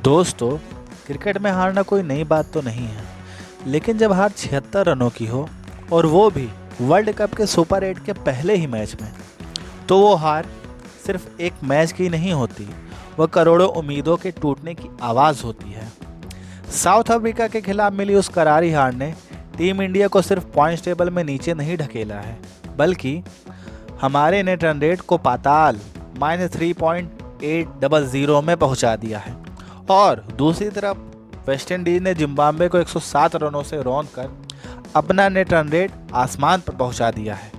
दोस्तों, क्रिकेट में हारना कोई नई बात तो नहीं है, लेकिन जब हार 76 रनों की हो और वो भी वर्ल्ड कप के सुपर 8 के पहले ही मैच में, तो वो हार सिर्फ एक मैच की नहीं होती, वह करोड़ों उम्मीदों के टूटने की आवाज़ होती है। साउथ अफ्रीका के खिलाफ मिली उस करारी हार ने टीम इंडिया को सिर्फ पॉइंट्स टेबल में नीचे नहीं ढकेला है, बल्कि हमारे नेट रन रेट को पाताल -3.800 में पहुंचा दिया है। और दूसरी तरफ वेस्टइंडीज ने जिम्बाब्वे को 107 रनों से रौंद कर अपना नेट रन रेट आसमान पर पहुंचा दिया है।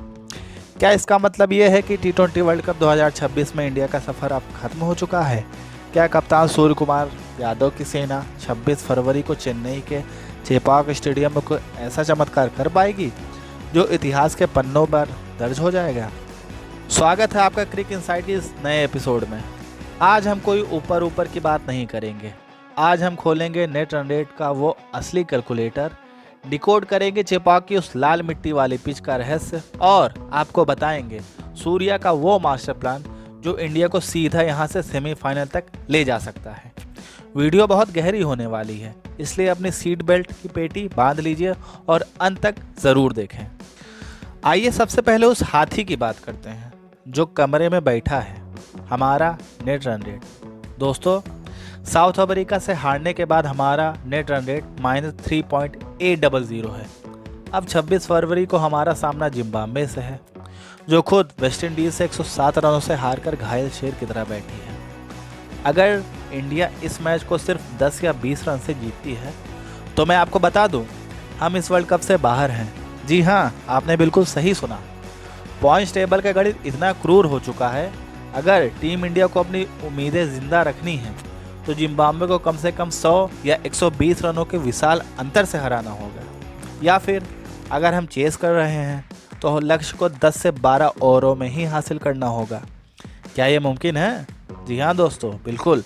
क्या इसका मतलब ये है कि T20 वर्ल्ड कप 2026 में इंडिया का सफ़र अब खत्म हो चुका है? क्या कप्तान सूर्य कुमार यादव की सेना 26 फरवरी को चेन्नई के चेपॉक स्टेडियम में कोई ऐसा चमत्कार कर पाएगी जो इतिहास के पन्नों पर दर्ज हो जाएगा? स्वागत है आपका क्रिक इनसाइट के इस नए एपिसोड में। आज हम कोई ऊपर की बात नहीं करेंगे। आज हम खोलेंगे नेट रन रेट का वो असली कैलकुलेटर, डिकोड करेंगे चेपॉक की उस लाल मिट्टी वाली पिच का रहस्य और आपको बताएंगे सूर्या का वो मास्टर प्लान जो इंडिया को सीधा यहाँ से सेमीफाइनल तक ले जा सकता है। वीडियो बहुत गहरी होने वाली है, इसलिए अपनी सीट बेल्ट की पेटी बांध लीजिए और अंत तक ज़रूर देखें। आइए सबसे पहले उस हाथी की बात करते हैं जो कमरे में बैठा है, हमारा नेट रन रेट। दोस्तों, साउथ अफ्रीका से हारने के बाद हमारा नेट रन रेट -3.800 है। अब 26 फरवरी को हमारा सामना जिम्बाब्वे से है, जो खुद वेस्टइंडीज से 107 रनों से हारकर घायल शेर की तरह बैठी है। अगर इंडिया इस मैच को सिर्फ 10 या 20 रन से जीतती है तो मैं आपको बता दूं, हम इस वर्ल्ड कप से बाहर हैं। जी हाँ, आपने बिल्कुल सही सुना। पॉइंट्स टेबल का गणित इतना क्रूर हो चुका है, अगर टीम इंडिया को अपनी उम्मीदें जिंदा रखनी हैं तो जिम्बाब्वे को कम से कम 100 या 120 रनों के विशाल अंतर से हराना होगा, या फिर अगर हम चेस कर रहे हैं तो लक्ष्य को 10 से 12 ओवरों में ही हासिल करना होगा। क्या ये मुमकिन है? जी हाँ दोस्तों, बिल्कुल।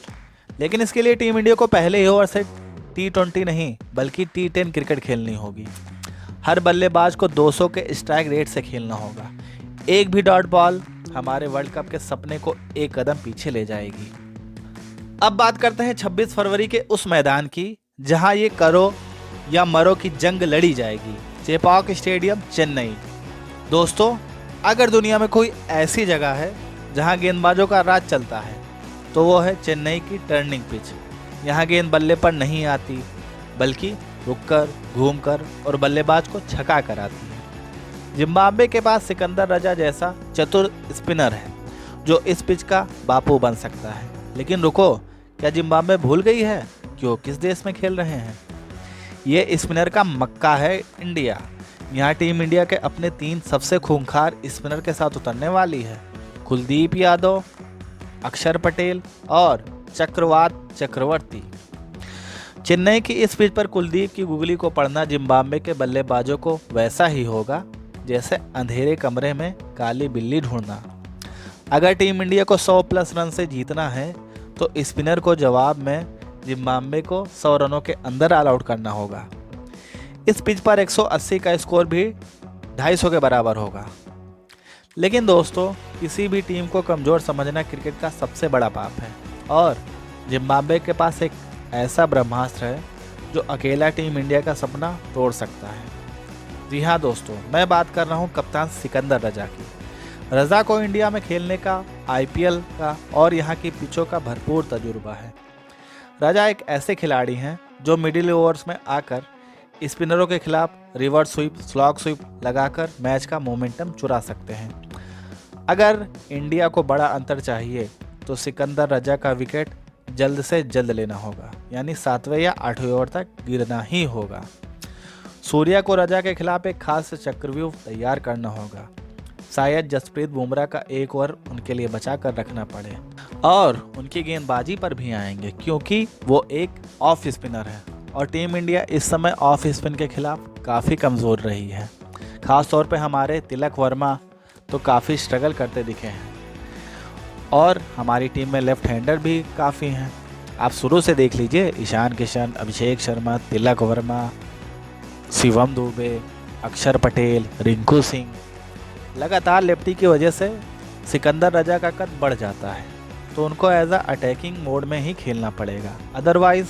लेकिन इसके लिए टीम इंडिया को पहले ही ओवर से T20 नहीं बल्कि T10 क्रिकेट खेलनी होगी। हर बल्लेबाज को 200 के स्ट्राइक रेट से खेलना होगा। एक भी डॉट बॉल हमारे वर्ल्ड कप के सपने को एक कदम पीछे ले जाएगी। अब बात करते हैं 26 फरवरी के उस मैदान की जहां ये करो या मरो की जंग लड़ी जाएगी, चेपॉक स्टेडियम, चेन्नई। दोस्तों, अगर दुनिया में कोई ऐसी जगह है जहां गेंदबाजों का राज चलता है तो वो है चेन्नई की टर्निंग पिच। यहाँ गेंद बल्ले पर नहीं आती बल्कि रुककर, घूमकर और बल्लेबाज को छका कर आती है। जिम्बाब्वे के पास सिकंदर रजा जैसा चतुर स्पिनर है जो इस पिच का बापू बन सकता है। लेकिन रुको, क्या जिम्बाब्वे भूल गई है कि वो किस देश में खेल रहे हैं? ये स्पिनर का मक्का है इंडिया। यहाँ टीम इंडिया के अपने 3 सबसे खूंखार स्पिनर के साथ उतरने वाली है, कुलदीप यादव, अक्षर पटेल और चक्रवात चक्रवर्ती। चेन्नई की इस पिच पर कुलदीप की गुगली को पढ़ना जिम्बाब्वे के बल्लेबाजों को वैसा ही होगा जैसे अंधेरे कमरे में काली बिल्ली ढूंढना। अगर टीम इंडिया को 100+ रन से जीतना है तो स्पिनर को जवाब में जिम्बाब्वे को 100 रनों के अंदर ऑल आउट करना होगा। इस पिच पर 180 का स्कोर भी 250 के बराबर होगा। लेकिन दोस्तों, किसी भी टीम को कमज़ोर समझना क्रिकेट का सबसे बड़ा पाप है और जिम्बाब्वे के पास एक ऐसा ब्रह्मास्त्र है जो अकेला टीम इंडिया का सपना तोड़ सकता है। जी हाँ दोस्तों, मैं बात कर रहा हूँ कप्तान सिकंदर रजा की। रजा को इंडिया में खेलने का, IPL का और यहाँ की पिचों का भरपूर तजुर्बा है। रजा एक ऐसे खिलाड़ी हैं जो मिडिल ओवर्स में आकर स्पिनरों के खिलाफ रिवर्स स्वीप, स्लॉग स्वीप लगाकर मैच का मोमेंटम चुरा सकते हैं। अगर इंडिया को बड़ा अंतर चाहिए तो सिकंदर रजा का विकेट जल्द से जल्द लेना होगा, यानी 7वें या 8वें ओवर तक गिरना ही होगा। सूर्या को रजा के खिलाफ एक खास चक्रव्यूह तैयार करना होगा। शायद जसप्रीत बुमराह का एक ओवर उनके लिए बचा कर रखना पड़े और उनकी गेंदबाजी पर भी आएंगे क्योंकि वो एक ऑफ स्पिनर है और टीम इंडिया इस समय ऑफ स्पिन के खिलाफ काफ़ी कमज़ोर रही है। ख़ास तौर पे हमारे तिलक वर्मा तो काफ़ी स्ट्रगल करते दिखे हैं और हमारी टीम में लेफ्ट हैंडर भी काफ़ी हैं। आप शुरू से देख लीजिए, ईशान किशन, अभिषेक शर्मा, तिलक वर्मा, शिवम दुबे, अक्षर पटेल, रिंकू सिंह। लगातार लेफ्टी की वजह से सिकंदर रजा का कद बढ़ जाता है तो उनको एज अ अटैकिंग मोड में ही खेलना पड़ेगा। अदरवाइज़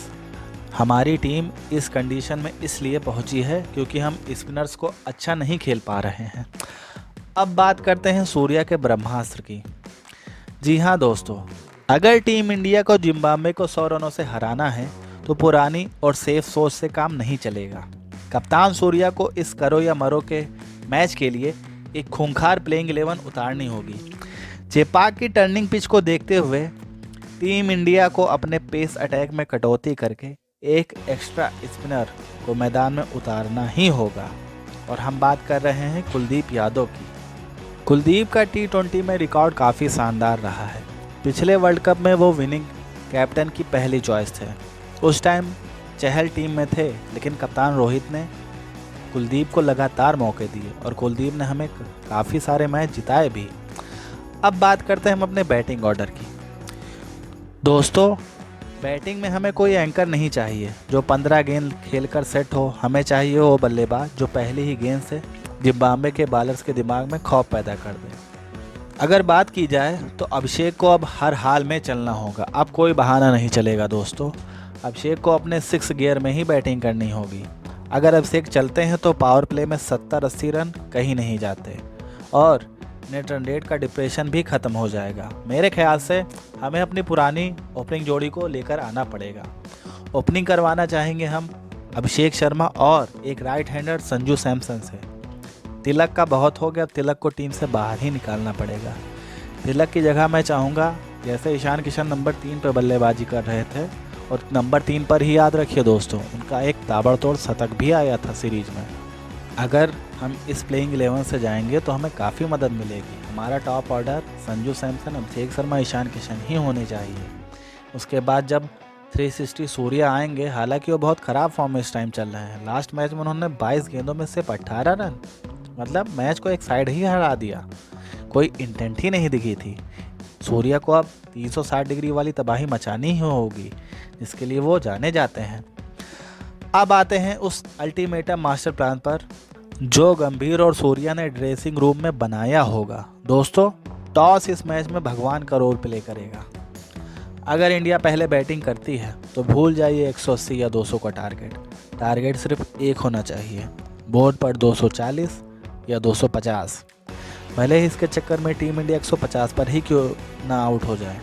हमारी टीम इस कंडीशन में इसलिए पहुंची है क्योंकि हम स्पिनर्स को अच्छा नहीं खेल पा रहे हैं। अब बात करते हैं सूर्या के ब्रह्मास्त्र की। जी हाँ दोस्तों, अगर टीम इंडिया को जिम्बाब्वे को 100 रनों से हराना है तो पुरानी और सेफ सोच से काम नहीं चलेगा। कप्तान सूर्या को इस करो या मरो के मैच के लिए एक खूंखार प्लेइंग 11 उतारनी होगी। चेपाक की टर्निंग पिच को देखते हुए टीम इंडिया को अपने पेस अटैक में कटौती करके एक एक्स्ट्रा स्पिनर को मैदान में उतारना ही होगा। और हम बात कर रहे हैं कुलदीप यादव की। कुलदीप का T20 में रिकॉर्ड काफ़ी शानदार रहा है। पिछले वर्ल्ड कप में वो विनिंग कैप्टन की पहली चॉइस थे। उस टाइम चहल टीम में थे, लेकिन कप्तान रोहित ने कुलदीप को लगातार मौके दिए और कुलदीप ने हमें काफ़ी सारे मैच जिताए भी। अब बात करते हैं हम अपने बैटिंग ऑर्डर की। दोस्तों, बैटिंग में हमें कोई एंकर नहीं चाहिए जो 15 गेंद खेलकर सेट हो। हमें चाहिए वो बल्लेबाज जो पहली ही गेंद से जिम्बाब्वे के बॉलर्स के दिमाग में खौफ पैदा कर दे। अगर बात की जाए तो अभिषेक को अब हर हाल में चलना होगा। अब कोई बहाना नहीं चलेगा दोस्तों। अभिषेक को अपने 6 गियर में ही बैटिंग करनी होगी। अगर अभिषेक चलते हैं तो पावर प्ले में 70-80 रन कहीं नहीं जाते और नेट रन रेट का डिप्रेशन भी ख़त्म हो जाएगा। मेरे ख्याल से हमें अपनी पुरानी ओपनिंग जोड़ी को लेकर आना पड़ेगा। ओपनिंग करवाना चाहेंगे हम अभिषेक शर्मा और एक राइट हैंडर संजू सैमसन से। तिलक का बहुत हो गया, अब तिलक को टीम से बाहर ही निकालना पड़ेगा। तिलक की जगह मैं चाहूँगा, जैसे ईशान किशन नंबर 3 पर बल्लेबाजी कर रहे थे और नंबर 3 पर ही याद रखिए दोस्तों, उनका एक ताबड़तोड़ शतक भी आया था सीरीज में। अगर हम इस प्लेइंग 11 से जाएंगे तो हमें काफ़ी मदद मिलेगी। हमारा टॉप ऑर्डर संजू सैमसन, अभिषेक शर्मा, ईशान किशन ही होने चाहिए। उसके बाद जब 360 सूर्या आएंगे, हालांकि वो बहुत ख़राब फॉर्म में इस टाइम चल रहे हैं। लास्ट मैच में उन्होंने 22 गेंदों में सिर्फ 18 रन, मतलब मैच को एक साइड ही हरा दिया। कोई इंटेंट ही नहीं दिखी थी। सूर्या को अब 360 डिग्री वाली तबाही मचानी ही होगी, जिसके लिए वो जाने जाते हैं। अब आते हैं उस अल्टीमेटम मास्टर प्लान पर जो गंभीर और सूर्या ने ड्रेसिंग रूम में बनाया होगा। दोस्तों, टॉस इस मैच में भगवान का रोल प्ले करेगा। अगर इंडिया पहले बैटिंग करती है तो भूल जाइए 180 या 200 का टारगेट सिर्फ एक होना चाहिए। बोर्ड पर 240 या 250। भले ही इसके चक्कर में टीम इंडिया 150 पर ही क्यों ना आउट हो जाए।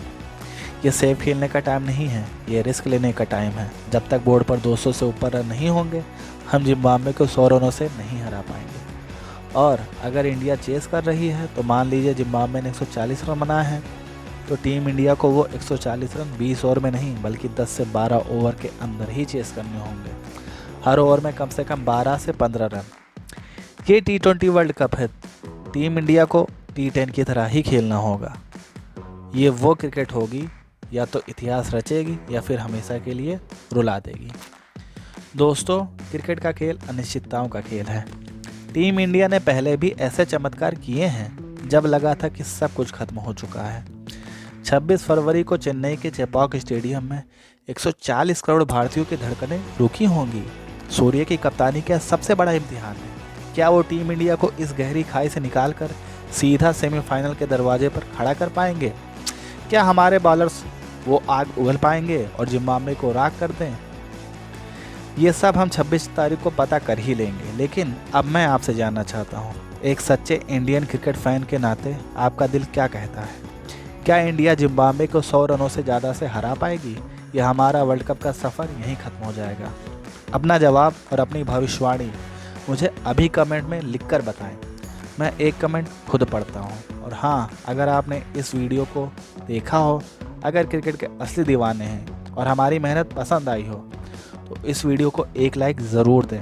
ये सेफ खेलने का टाइम नहीं है, ये रिस्क लेने का टाइम है। जब तक बोर्ड पर 200 से ऊपर रन नहीं होंगे, हम जिम्बाब्वे को 100 रनों से नहीं हरा पाएंगे। और अगर इंडिया चेस कर रही है तो मान लीजिए जिम्बाब्वे ने 140 रन बनाए हैं, तो टीम इंडिया को वो 140 रन 20 ओवर में नहीं बल्कि 10 से 12 ओवर के अंदर ही चेस करने होंगे। हर ओवर में कम से कम 12 से 15 रन। ये T20 वर्ल्ड कप है, टीम इंडिया को T10 की तरह ही खेलना होगा। ये वो क्रिकेट होगी, या तो इतिहास रचेगी या फिर हमेशा के लिए रुला देगी। दोस्तों, क्रिकेट का खेल अनिश्चितताओं का खेल है। टीम इंडिया ने पहले भी ऐसे चमत्कार किए हैं जब लगा था कि सब कुछ खत्म हो चुका है। 26 फरवरी को चेन्नई के चेपॉक स्टेडियम में 140 करोड़ भारतीयों की धड़कनें रुकी होंगी। सूर्य की कप्तानी का सबसे बड़ा इम्तिहान है। क्या वो टीम इंडिया को इस गहरी खाई से निकालकर सीधा सेमीफाइनल के दरवाजे पर खड़ा कर पाएंगे? क्या हमारे बॉलर्स वो आग उगल पाएंगे और जिम्बाब्वे को राख कर दें? ये सब हम 26 तारीख को पता कर ही लेंगे। लेकिन अब मैं आपसे जानना चाहता हूँ, एक सच्चे इंडियन क्रिकेट फैन के नाते आपका दिल क्या कहता है? क्या इंडिया जिम्बाब्वे को 100 रनों से ज़्यादा से हरा पाएगी या हमारा वर्ल्ड कप का सफ़र यहीं ख़त्म हो जाएगा? अपना जवाब और अपनी भविष्यवाणी मुझे अभी कमेंट में लिखकर बताएं। मैं एक कमेंट खुद पढ़ता हूँ। और हाँ, अगर आपने इस वीडियो को देखा हो, अगर क्रिकेट के असली दीवाने हैं और हमारी मेहनत पसंद आई हो, तो इस वीडियो को एक लाइक ज़रूर दें।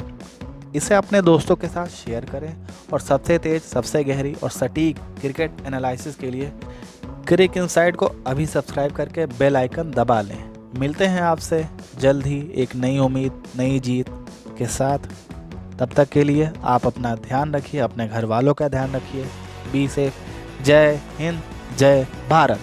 इसे अपने दोस्तों के साथ शेयर करें और सबसे तेज़, सबसे गहरी और सटीक क्रिकेट एनालिसिस के लिए क्रिक इनसाइड को अभी सब्सक्राइब करके बेल आइकन दबा लें। मिलते हैं आपसे जल्द ही एक नई उम्मीद, नई जीत के साथ। तब तक के लिए आप अपना ध्यान रखिए, अपने घर वालों का ध्यान रखिए। Be safe. जय हिंद, जय भारत।